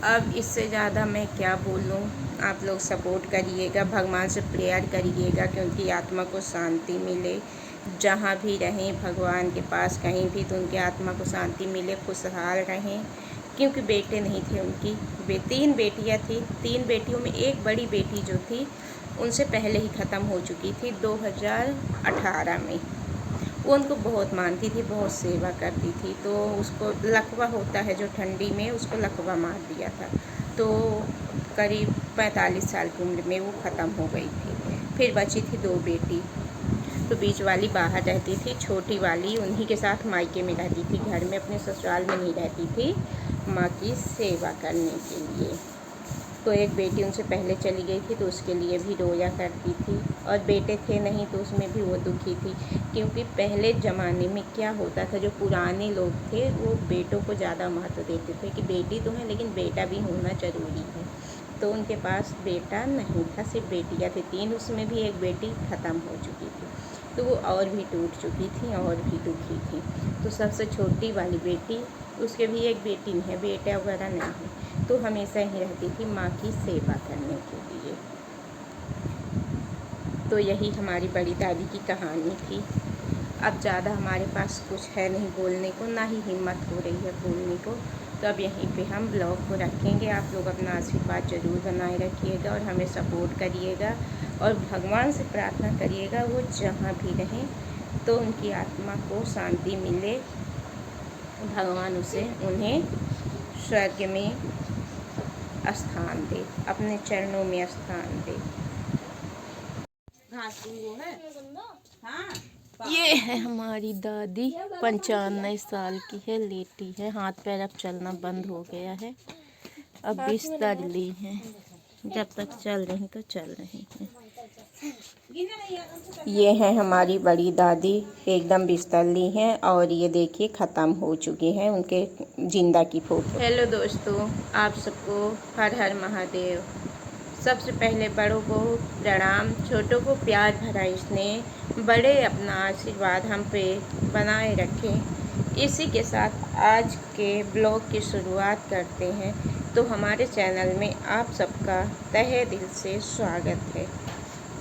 अब इससे ज़्यादा मैं क्या बोलूँ। आप लोग सपोर्ट करिएगा, भगवान से प्रेयर करिएगा कि उनकी आत्मा को शांति मिले। जहाँ भी रहें भगवान के पास कहीं भी, तो उनकी आत्मा को शांति मिले, खुशहाल रहें। क्योंकि बेटे नहीं थे उनकी, 3 बेटियाँ थी। 3 बेटियों में एक बड़ी बेटी जो थी उनसे पहले ही ख़त्म हो चुकी थी 2018 में। वो उनको बहुत मानती थी, बहुत सेवा करती थी। तो उसको लकवा होता है जो ठंडी में, उसको लकवा मार दिया था। तो करीब 45 साल की उम्र में वो ख़त्म हो गई थी। फिर बची थी 2 बेटी। तो बीच वाली बाहर रहती थी, छोटी वाली उन्हीं के साथ मायके में रहती थी, घर में अपने ससुराल में नहीं रहती थी माँ की सेवा करने के लिए। तो एक बेटी उनसे पहले चली गई थी, तो उसके लिए भी रोया करती थी। और बेटे थे नहीं तो उसमें भी वो दुखी थी। क्योंकि पहले ज़माने में क्या होता था, जो पुराने लोग थे वो बेटों को ज़्यादा महत्व देते थे कि बेटी तो है लेकिन बेटा भी होना ज़रूरी है। तो उनके पास बेटा नहीं था, सिर्फ बेटियाँ थी 3, उसमें भी एक बेटी ख़त्म हो चुकी थी। तो वो और भी टूट चुकी थी और भी दुखी थी। तो सबसे छोटी वाली बेटी, उसके भी एक बेटी नहीं है, बेटा वगैरह नहीं है, तो हमेशा ही रहती थी माँ की सेवा करने के लिए। तो यही हमारी बड़ी दादी की कहानी थी। अब ज़्यादा हमारे पास कुछ है नहीं बोलने को, ना ही हिम्मत हो रही है बोलने को। तो अब यहीं पे हम ब्लॉग को रखेंगे। आप लोग अपना आशीर्वाद ज़रूर बनाए रखिएगा और हमें सपोर्ट करिएगा। और भगवान से प्रार्थना करिएगा वो जहाँ भी रहें तो उनकी आत्मा को शांति मिले, भगवान उन्हें स्वर्ग में स्थान दे, अपने चरणों में स्थान दे। ये है हमारी दादी, 95 साल की है, लेटी है, हाथ पैर अब चलना बंद हो गया है। अब बिस्तर ली है, जब तक चल रही तो चल रही हैं। ये है हमारी बड़ी दादी, एकदम बिस्तर ली हैं और ये देखिए ख़त्म हो चुकी हैं उनके जिंदा की फ़ोटो। हेलो दोस्तों, आप सबको हर हर महादेव। सबसे पहले बड़ों को प्रणाम, छोटों को प्यार भरा स्नेह, बड़े अपना आशीर्वाद हम पे बनाए रखें। इसी के साथ आज के ब्लॉग की शुरुआत करते हैं। तो हमारे चैनल में आप सबका तहे दिल से स्वागत है।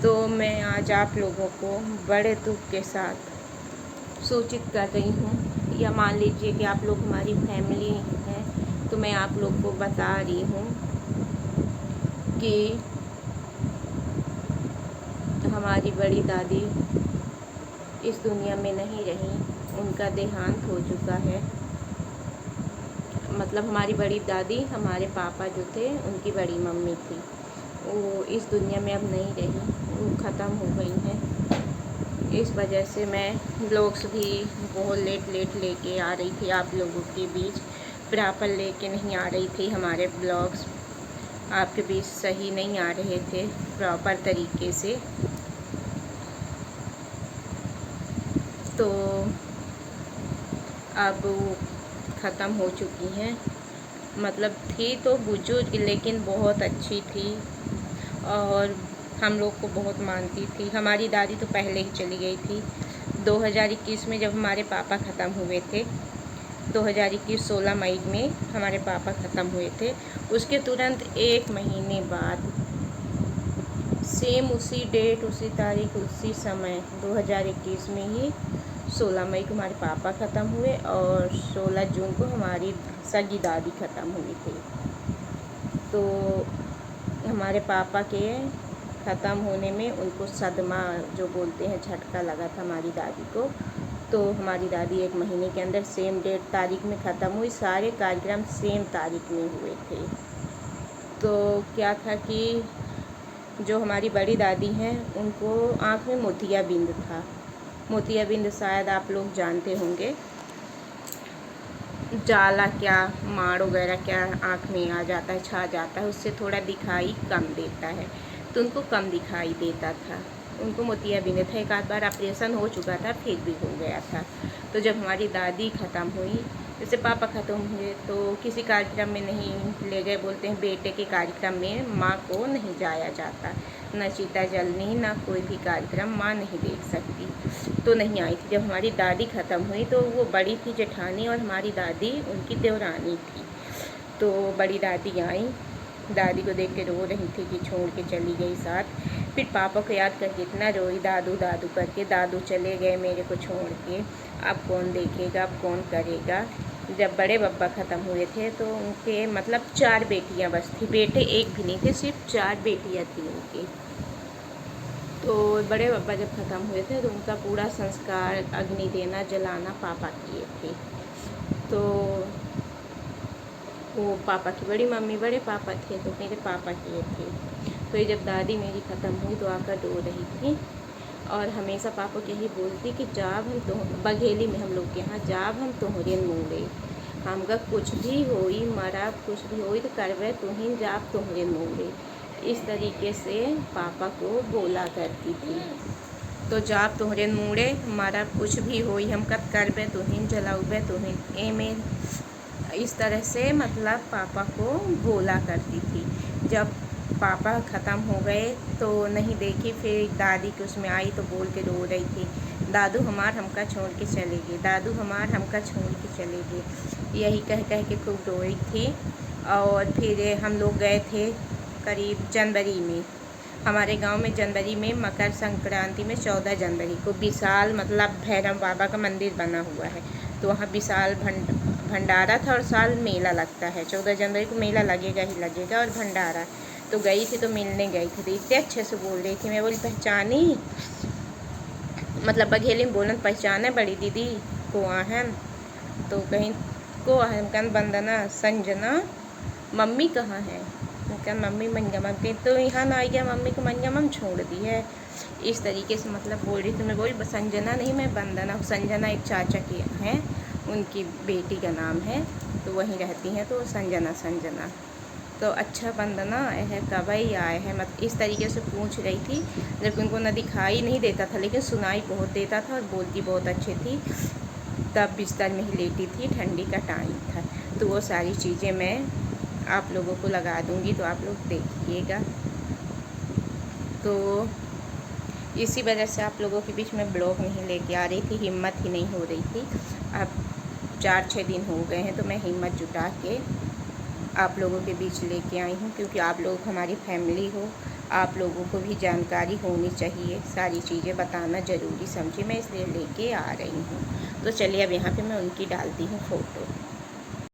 तो मैं आज आप लोगों को बड़े दुख के साथ सूचित कर रही हूँ, या मान लीजिए कि आप लोग हमारी फैमिली हैं, तो मैं आप लोग को बता रही हूँ कि हमारी बड़ी दादी इस दुनिया में नहीं रही, उनका देहांत हो चुका है। मतलब हमारी बड़ी दादी हमारे पापा जो थे उनकी बड़ी मम्मी थी, वो इस दुनिया में अब नहीं रही, वो ख़त्म हो गई हैं। इस वजह से मैं ब्लॉग्स भी बहुत लेट लेके आ रही थी आप लोगों के बीच, प्रॉपर लेके नहीं आ रही थी। हमारे ब्लॉग्स आपके बीच सही नहीं आ रहे थे प्रॉपर तरीके से। तो अब ख़त्म हो चुकी हैं। मतलब थी तो बुजुर्ग लेकिन बहुत अच्छी थी और हम लोग को बहुत मानती थी। हमारी दादी तो पहले ही चली गई थी 2021 में, जब हमारे पापा ख़त्म हुए थे। 2021 16 मई में हमारे पापा ख़त्म हुए थे। उसके तुरंत 1 महीने बाद सेम उसी डेट, उसी तारीख, उसी समय 2021 में ही 16 मई को हमारे पापा ख़त्म हुए और 16 जून को हमारी सगी दादी ख़त्म हुई थी। तो हमारे पापा के ख़त्म होने में उनको सदमा जो बोलते हैं, झटका लगा था हमारी दादी को। तो हमारी दादी 1 महीने के अंदर सेम डेट तारीख में ख़त्म हुई। सारे कार्यक्रम सेम तारीख में हुए थे। तो क्या था कि जो हमारी बड़ी दादी हैं उनको आँख में मोतियाबिंद था। मोतियाबिंद शायद आप लोग जानते होंगे, जाला क्या, माड़ वगैरह क्या आँख में आ जाता है, छा जाता है, उससे थोड़ा दिखाई कम देता है। तो उनको कम दिखाई देता था, उनको मोतियाबिंद था। एक आध बार ऑपरेशन हो चुका था, फिर भी हो गया था। तो जब हमारी दादी ख़त्म हुई, जैसे पापा ख़त्म हुए तो किसी कार्यक्रम में नहीं ले गए। बोलते हैं बेटे के कार्यक्रम में माँ को नहीं जाया जाता, न चिता जलनी ना कोई भी कार्यक्रम माँ नहीं देख सकती, तो नहीं आई थी। जब हमारी दादी ख़त्म हुई तो वो बड़ी थी जेठानी और हमारी दादी उनकी देवरानी थी। तो बड़ी दादी आई, दादी को देख के रो रही थी कि छोड़ के चली गई साथ। फिर पापा को याद करके इतना रोई, दादू दादू करके। दादू चले गए मेरे को छोड़ के, अब कौन देखेगा, अब कौन करेगा। जब बड़े पापा ख़त्म हुए थे तो उनके मतलब 4 बेटियां बस थी, बेटे एक भी नहीं थे, सिर्फ 4 बेटियां थी उनकी। तो बड़े पापा जब ख़त्म हुए थे तो उनका पूरा संस्कार, अग्नि देना, जलाना पापा किए थे। तो वो पापा की बड़ी मम्मी, बड़े पापा थे तो मेरे पापा किए थे। तो ये जब दादी मेरी ख़त्म हुई तो आकर रो रही थी और हमेशा पापा को यही बोलती कि जाब हम तो बघेली में हम लोग के यहाँ जाब हम तोहरे मुँगे, हमका कुछ भी होई, मरा कुछ भी होई तो करवे तुहिन जाब तोहरे मुँगे। इस तरीके से पापा को बोला करती थी। तो जाब तोहरे मुँगे, मरा कुछ भी होई, हम कब करवे तुहिन, जलाउबे तुहिन, एमे इस तरह से मतलब पापा को बोला करती थी। जब पापा ख़त्म हो गए तो नहीं देखी, फिर दादी के उसमें आई तो बोल के रो रही थी, दादू हमार हमका छोड़ के चले गए, दादू हमार हमका छोड़ के चले गए, यही कह कह के खूब रोई थी। और फिर हम लोग गए थे करीब जनवरी में, हमारे गांव में जनवरी में मकर संक्रांति में 14 जनवरी को विशाल मतलब भैरव बाबा का मंदिर बना हुआ है, तो वहाँ विशाल भंडारा था और साल मेला लगता है। 14 जनवरी को मेला लगेगा ही लगेगा और भंडारा। तो गई थी, तो मिलने गई थी, तो इतने अच्छे से बोल रही थी, मैं बोली पहचानी, मतलब बघेली में बोलन पहचाने बड़ी दीदी को आहन, तो कहीं को आहन कन वंदना, संजना, मम्मी कहाँ है, कन मम्मी मंजमम के, तो यहाँ ना आई गया, मम्मी को मंजमम छोड़ दी है। इस तरीके से मतलब बोल रही थी। मैं बोली संजना नहीं, मैं वंदना। संजना एक चाचा की हैं, उनकी बेटी का नाम है, तो वहीं रहती हैं, तो संजना। तो अच्छा वंदना आए है, कब ही आए हैं, मतलब इस तरीके से पूछ रही थी। जबकि उनको न दिखाई नहीं देता था लेकिन सुनाई बहुत देता था और बोलती बहुत अच्छी थी। तब बिस्तर में ही लेटी थी, ठंडी का टाइम था। तो वो सारी चीज़ें मैं आप लोगों को लगा दूँगी, तो आप लोग देखिएगा। तो इसी वजह से आप लोगों के बीच में ब्लॉग नहीं लेके आ रही थी, हिम्मत ही नहीं हो रही थी। अब 4-6 दिन हो गए हैं तो मैं हिम्मत जुटा के आप लोगों के बीच लेके आई हूँ, क्योंकि आप लोग हमारी फैमिली हो, आप लोगों को भी जानकारी होनी चाहिए, सारी चीज़ें बताना ज़रूरी समझी, मैं इसलिए लेके आ रही हूँ। तो चलिए अब यहाँ पे मैं उनकी डालती हूँ फ़ोटो।